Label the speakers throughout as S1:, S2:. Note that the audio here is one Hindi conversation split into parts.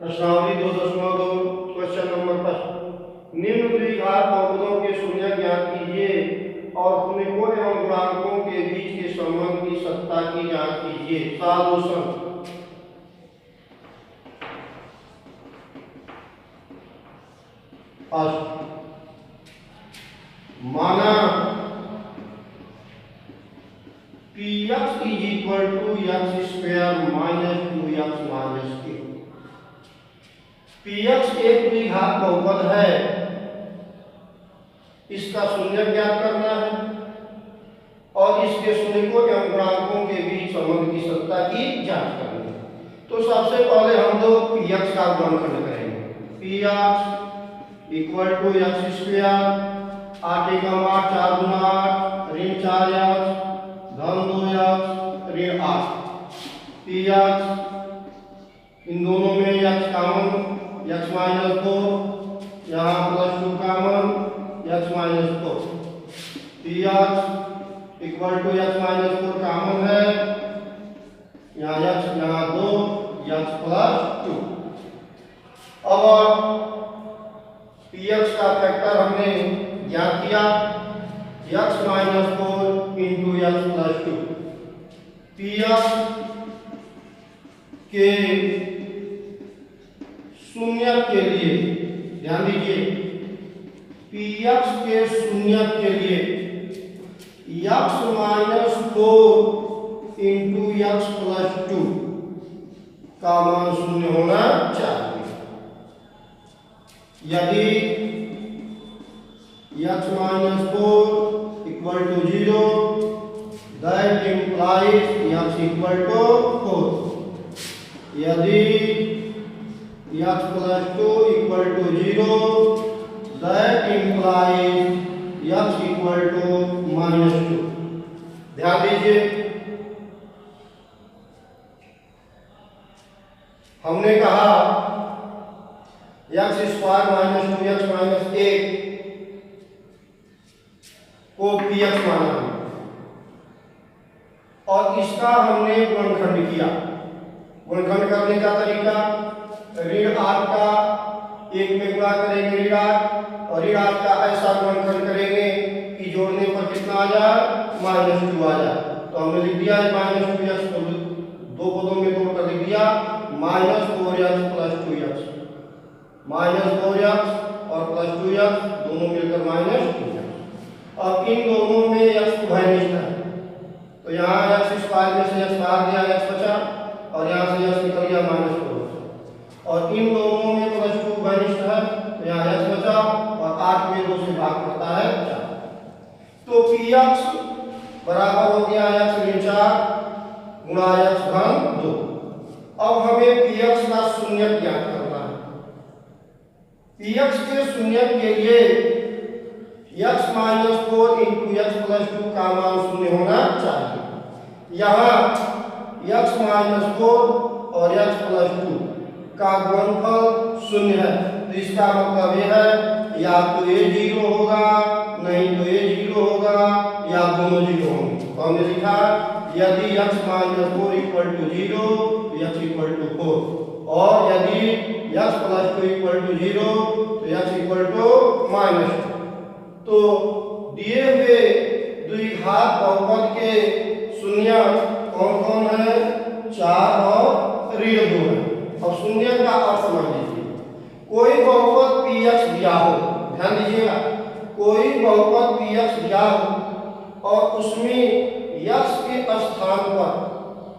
S1: प्रश्नावली 2.2 क्वेश्चन नंबर 5 निम्न द्विघात बहुपदों के शून्य ज्ञात कीजिए और गुणकों एवं गुणांकों के बीच के संबंध की सत्ता की जांच कीजिए। सॉल्यूशन माना px is equal to x square minus 2x minus k। px एक द्विघात बहुपद है, इसका शून्य ज्ञात करना है और इसके शून्यकों एवं गुणांकों के बीच संबंध की सत्ता की जांच करनी है। तो सबसे पहले हम लोग px का गुणनखंड करेंगे। px equal to X square 8 एकम 8 4 गुना 8 ऋण 4x धन 2x ऋण 8। px इन दोनों में x कॉमन x माइनस 2 यहाँ plus 2 common x minus 4। px equal to x minus 4 common है, यहाँ x यहाँ 2 x प्लस 2। अब px का फैक्टर हमने ज्ञात किया x minus 4 into x plus 2। px के शून्य के लिए ध्यान दीजिए, px के शून्य के लिए x minus 4 into x plus 2 का मान शून्य होना चाहिए। यदि x minus 4 equal to 0 that implies x equal to 4। यदि x plus 2 equal to 0 that implies x equal to minus 2। ध्यान दीजिए, हमने कहा x square minus 2x minus 1 को px माना है और इसका हमने गुणनखंड किया। गुणनखंड करने का तरीका ऋण 8 का 1 में गुणा करेंगे ऋण 8 और ऋण 8 का ऐसा गुणनखंड करेंगे कि जोड़ने पर कितना आ जाए माइनस 2 आ जाए। तो हमने लिख दिया है माइनस 2x को दो पदों में तोड़कर लिख दिया minus 4x plus 2x। Minus 4x और प्लस 2x दोनों मिलकर माइनस 2x। अब इन दोनों में x उभयनिष्ठ है तो यहाँ x स्क्वायर में से x बाहर गया x बचा और यहाँ से x निकल गया माइनस 4। और इन दोनों में प्लस 2 उभयनिष्ठ है तो यहाँ x बचा और 8 में 2 से भाग करता है 4। तो px बराबर हो गया x ऋण 4 गुणा x धन 2। अब हमें px का शून्य ज्ञात करना है। px के शून्य के लिए x minus 4 into x plus 2 का मान शून्य होना चाहिए। यहाँ x माइनस 4 और x प्लस 2 का गुणनफल शून्य है तो इसका मतलब यह है या तो ये 0 होगा नहीं तो ये 0 होगा या दोनों 0 होंगे। तो हमने लिखा यदि x माइनस 4 इक्वल टू 0 तो x इक्वल टू 4 और यदि x प्लस 2 इक्वल टू 0 तो x इक्वल टू माइनस 2। तो दिए हुए द्विघात बहुपद के शून्य कौन कौन है 4 और ऋण 2 है। अब शून्य का अर्थ समझ लीजिए, कोई बहुपद px दिया हो, ध्यान दीजिएगा, कोई बहुपद px दिया हो और उसमें x के स्थान पर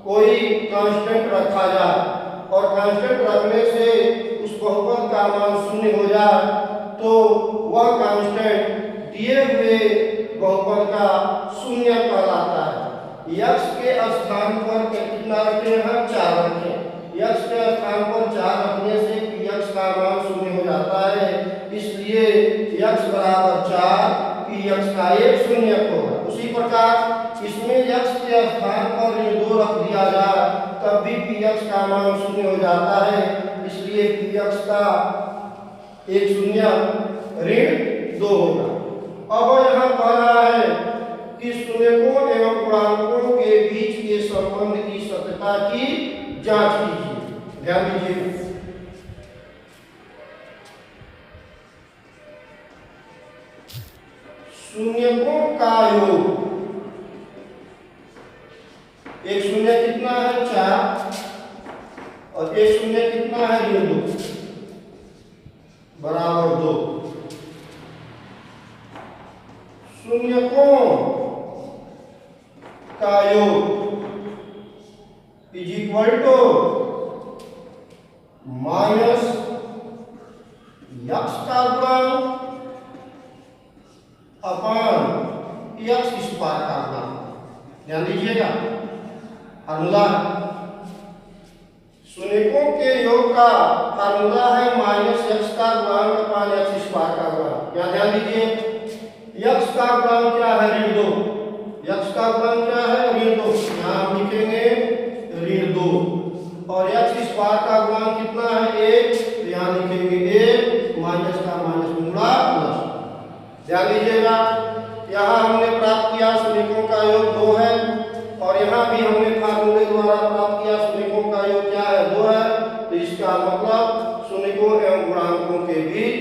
S1: कोई कांस्टेंट रखा जाए और कांस्टेंट रखने से उस बहुपद का मान शून्य हो जाए तो वह कांस्टेंट दिए हुए बहुपद का शून्य कहलाता है। x के स्थान पर कितना रखे हैं 4 रखे। x के स्थान पर 4 रखने से px का मान शून्य हो जाता है, इसलिए x बराबर 4 px का एक शून्यक होगा। उसी प्रकार इसमें x के स्थान पर ऋण 2 रख दिया जाए तब भी px का मान शून्य हो जाता है, इसलिए px का एक शून्य ऋण 2 होगा। अब यहाँ कह रहा है कि शून्यकों एवं गुणांकों के बीच के संबंध की सत्यता की जांच कीजिए। ध्यान दीजिए, शून्यकों का योग, एक शून्य कितना है 4 और एक शून्य कितना है ऋण 2 बराबर 2। शून्यकों का योग is equal to minus X का गुणन अपान यक्स स्क्वायर का गुणन। ध्यान दीजिएगा, फार्मूला शून्यकों के योग का फार्मूला है माइनस यक्स का गुणन अपान यक्स स्क्वायर का गुणन। क्या ध्यान दीजिए, यक्स का गुणन क्या है ऋण 2, यक्स का गुणन क्या है ऋण 2, यहाँ हम लिखेंगे ऋण 2 और यक्स स्क्वायर का गुणन कितना है 1, तो यहाँ लिखेंगे 1 माइनस का माइनस गुणा प्लस। ध्यान दीजिएगा, यहाँ हमने प्राप्त किया शून्यकों का योग 2 है और यहाँ भी हमने फार्मूले द्वारा प्राप्त किया शून्यकों का योग क्या है 2 है। तो इसका मतलब शून्यकों एवं गुणांकों के बीच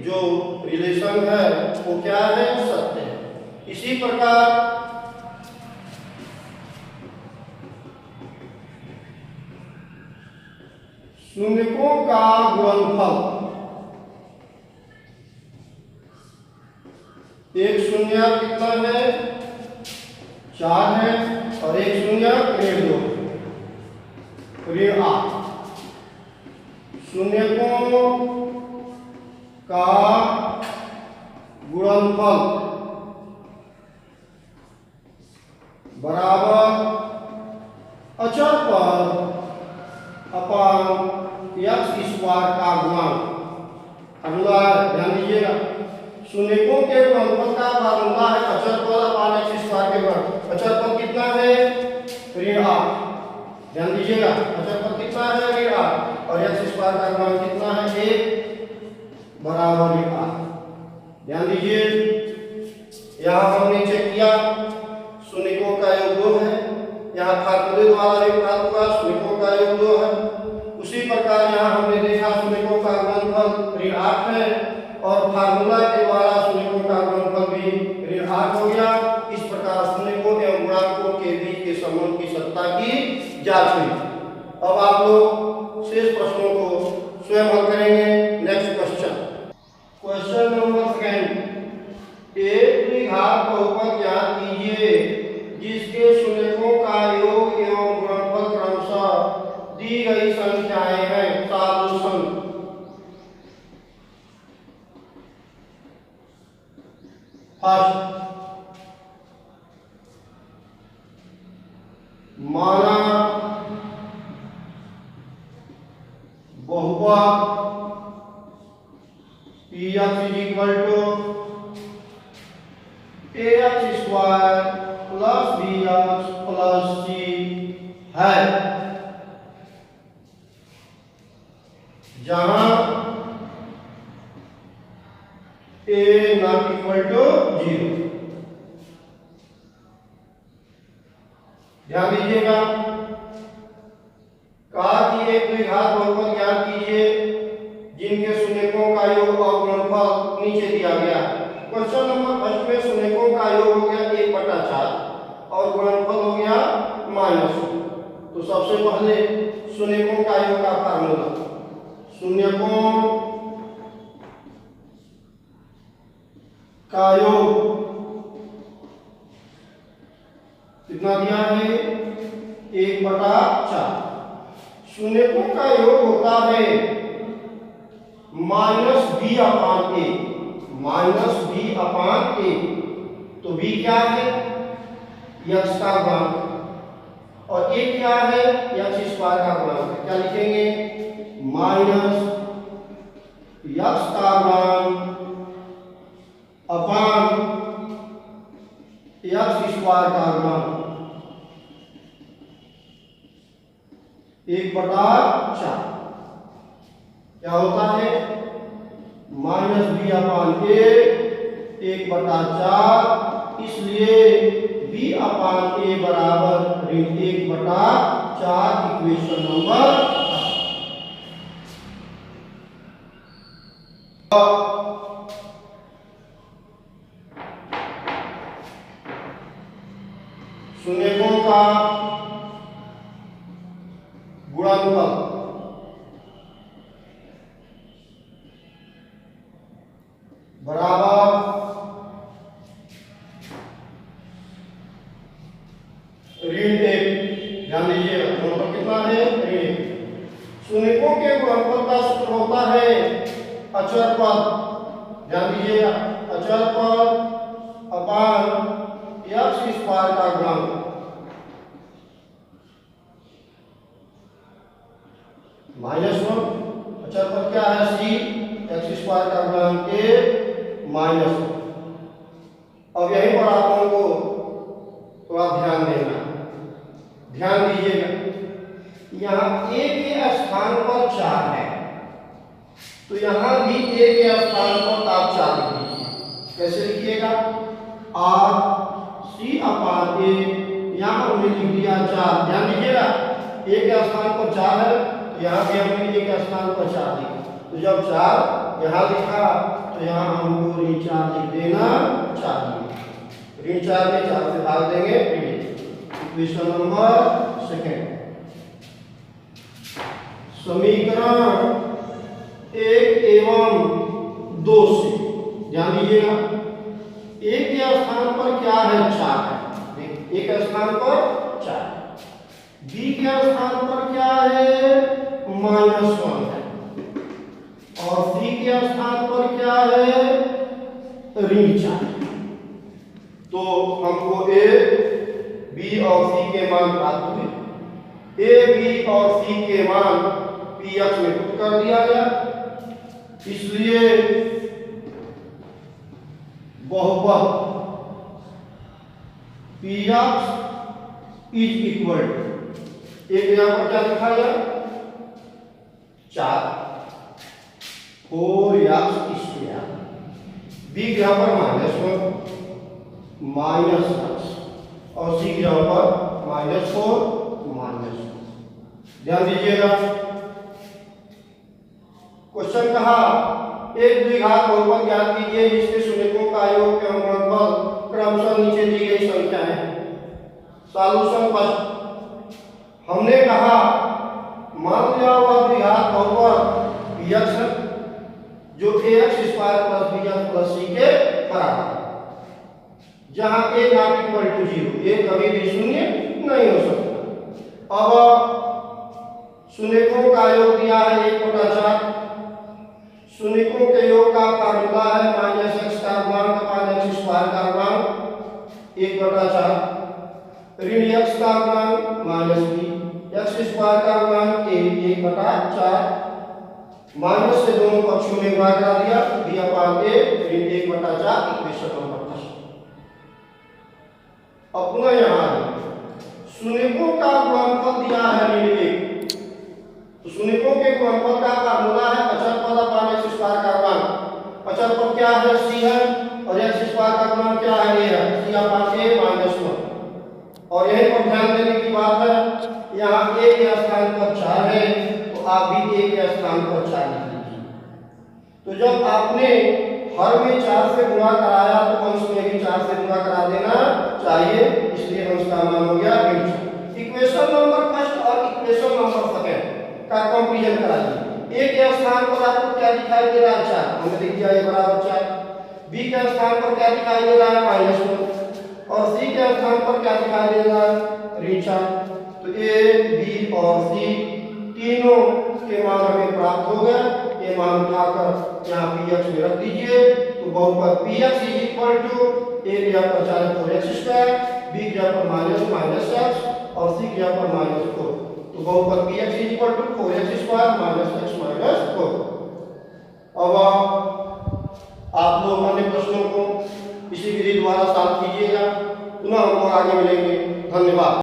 S1: जो रिलेशन है वो क्या है, सत्य है। इसी प्रकार शून्यकों का गुणनफल, एक शून्य कितना है 4 है और एक शून्य ऋण 2 ऋण 8। शून्यकों का गुणनफल बराबर अचर पर अपान यक्स स्क्वायर का गुणन। फार्मूला ध्यान दीजिएगा, शून्यकों के गुणनफल का फार्मूला है अचर पर अपान यक्स स्क्वायर के गुणन। अचर पर कितना है ऋण 8। ध्यान दीजिएगा, अचर पर कितना है ऋण 8 और यक्स स्क्वायर का गुणन कितना है 1 बराबर ऋण 8। ध्यान दीजिए, यहाँ हमने चेक किया शून्यकों का योग 2 है, यहाँ फार्मूले द्वारा भी प्राप्त हुआ शून्यकों का योग 2 है। उसी प्रकार यहाँ हमने देखा शून्यकों का गुणनफल ऋण 8 है और फार्मूला के द्वारा शून्यकों का गुणनफल भी ऋण 8 हो गया। इस प्रकार शून्यकों एवं गुणांकों के बीच के संबंध की सत्ता की जांच हुई। अब आप लोग शेष प्रश्नों को स्वयं हल करेंगे। नेक्स्ट क्वेश्चन, क्वेश्चन नंबर 2, एक द्विघात बहुपद ज्ञात कीजिए जिसके शून्यकों का योग एवं गुणनफल क्रमशः दी गई संख्याएं हैं। सॉल्यूशन, फर्स्ट माना बहुपद px is equal to ax square plus bx plus c है, जहां a नॉट इक्वल टू 0। ध्यान दीजिएगा, कहा कि एक द्विघात बहुपद ज्ञात कीजिए जिनके शून्यकों का योग और गुणनफल नीचे दिया गया। क्वेश्चन नंबर 1 में शून्यकों का योग हो गया 1/4 और गुणनफल हो गया -2। तो सबसे पहले शून्यकों का योग का फार्मूला, शून्यकों का योग कितना दिया है 1/4। शून्यकों का योग होता है -b/a, -b/a। तो b क्या है यक्स का गुणांक और a क्या है यक्स स्क्वायर का गुणांक। क्या लिखेंगे माइनस यक्स का गुणांक अपान यक्स स्क्वायर का गुणांक 1/4। क्या होता है -b/a 1/4, इसलिए b/a बराबर ऋण 1/4 इक्वेशन नंबर। बराबर ऋण 1। ध्यान दीजिएगा गुणनफल कितना है, ऋण 1। शून्यकों के गुणनफल का सूत्र होता है अचर पद। ध्यान दीजिएगा अचर पद अपान x स्क्वायर का गुणांक -1। अचर पद क्या है, c, x स्क्वायर का गुणांक a -1। अब यहीं पर आप लोगों को थोड़ा ध्यान देना, ध्यान दीजिएगा यहाँ a के स्थान पर 4 है, तो यहाँ भी a के स्थान पर आप 4 लिख लीजिए। कैसे लिखिएगा, r c अपान a, यहाँ हमने लिख दिया 4। ध्यान दीजिएगा a के स्थान पर 4 है, तो यहाँ भी हमने a के स्थान पर 4 लिखा। तो जब 4 यहाँ लिखा तो यहाँ हमको ऋण 4 लिख देना चाहिए। ऋण 4 में 4 से भाग देंगे, इक्वेशन नंबर सेकेंड। समीकरण 1 एवं 2 से ध्यान दीजिएगा a के स्थान पर क्या है, 4 है, a के स्थान पर 4, b के स्थान पर क्या है, -1 है, और c के स्थान पर क्या है, ऋण 4। तो हमको a, b और c के मान प्राप्त हुए। a, b और c के मान px में पुट कर दिया गया, इसलिए बहुपद px इज इक्वल टू, एक यहां पर क्या लिखा गया 4 4x स्क्वायर, b यहां पर -1 -x और c यहां पर -4 -1। ध्यान दीजिएगा क्वेश्चन कहा एक द्विघात बहुपद ज्ञात कीजिए जिसके शून्यकों का योग एवं गुणनफल क्रमशः नीचे दी गई संख्या है। सॉल्यूशन फर्स्ट, हमने कहा मान लिया हुआ द्विघात बहुपद px है जो ax square plus bx plus c के बराबर है, जहां a not equal to 0, a कभी भी शून्य नहीं हो सकता। अब शून्यकों का योग दिया है 1/4, शून्यकों के योग का फार्मूला है -x का गुणांक अपान x स्क्वायर का गुणांक 1/4, ऋण x का गुणांक -b, x स्क्वायर का गुणांक a 1/4, माइनस से दोनों पक्षों में गुणा करा दिया, b अपान a ऋण 1/4 इक्वेशन नंबर 10। अब पुनः यहाँ शून्यकों का गुणनफल दिया है ऋण 1, तो शून्यकों के गुणनफल का फार्मूला है अचर पद अपान x स्क्वायर का गुणांक। अचर पद क्या है, c है, और x स्क्वायर का गुणांक क्या है, a है, c अपान a -1। और यहीं पर ध्यान देने की बात है, यहाँ a के स्थान पर 4 है, तो आप भी a के स्थान पर 4 लिख लीजिए। तो जब आपने हर में 4 से गुणा कराया तो अंश में भी 4 से गुणा करा देना चाहिए, इसलिए अंश का मान हो गया ऋण 4। इक्वेशन नंबर फर्स्ट और इक्वेशन नंबर सेकंड का कंपैरिजन कराइए। a के स्थान पर आपको क्या दिखाई दे रहा है, 4, हमने लिख दिया a बराबर 4, b के स्थान पर क्या दिखाई दे रहा है -1, और c के स्थान पर क्या दिखाई दे रहा है ऋण 4। तो a, b और c तीनों के मान हमें प्राप्त हो गए। ये मान उठाकर यहाँ px में रख दीजिए, तो बहुपद px is equal to a की जगह पर 4 4x स्क्वायर, b की जगह पर -x और c की जगह पर -4, तो बहुपद px is equal to 4x square